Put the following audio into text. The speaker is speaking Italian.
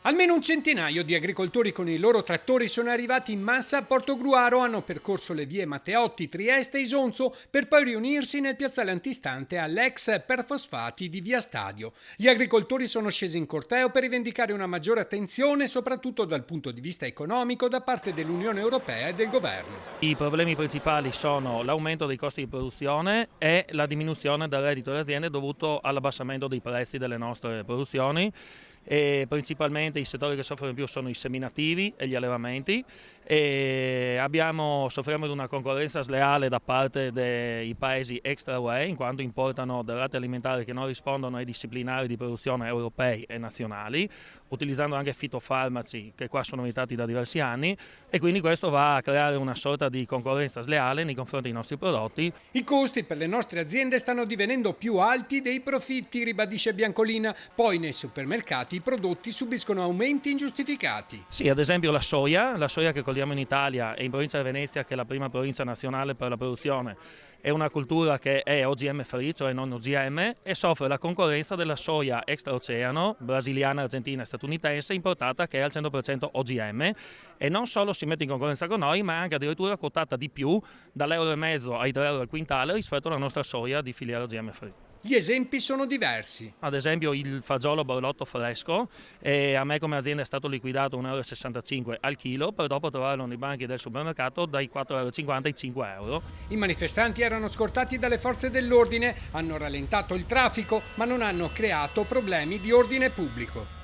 Almeno un centinaio di agricoltori con i loro trattori sono arrivati in massa a Portogruaro, hanno percorso le vie Matteotti, Trieste e Isonzo per poi riunirsi nel piazzale antistante all'ex Perfosfati di Via Stadio. Gli agricoltori sono scesi in corteo per rivendicare una maggiore attenzione, soprattutto dal punto di vista economico, da parte dell'Unione Europea e del governo. I problemi principali sono l'aumento dei costi di produzione e la diminuzione del reddito delle aziende dovuto all'abbassamento dei prezzi delle nostre produzioni. E principalmente i settori che soffrono di più sono i seminativi e gli allevamenti e soffriamo di una concorrenza sleale da parte dei paesi extra UE in quanto importano derrate alimentari che non rispondono ai disciplinari di produzione europei e nazionali, utilizzando anche fitofarmaci che qua sono vietati da diversi anni, e quindi questo va a creare una sorta di concorrenza sleale nei confronti dei nostri prodotti. I costi per le nostre aziende stanno divenendo più alti dei profitti, ribadisce Biancolina. Poi nei supermercati i prodotti subiscono aumenti ingiustificati. Sì, ad esempio la soia che coltiamo in Italia e in provincia di Venezia, che è la prima provincia nazionale per la produzione, è una cultura che è OGM free, cioè non OGM, e soffre la concorrenza della soia extraoceano, brasiliana, argentina e statunitense, importata, che è al 100% OGM, e non solo si mette in concorrenza con noi, ma è anche addirittura quotata di più, dall'1,5 ai 3 euro al quintale, rispetto alla nostra soia di filiera OGM free. Gli esempi sono diversi. Ad esempio il fagiolo borlotto fresco, a me come azienda è stato liquidato 1,65 euro al chilo, per dopo trovarlo nei banchi del supermercato dai 4,50 euro ai 5 euro. I manifestanti erano scortati dalle forze dell'ordine, hanno rallentato il traffico, ma non hanno creato problemi di ordine pubblico.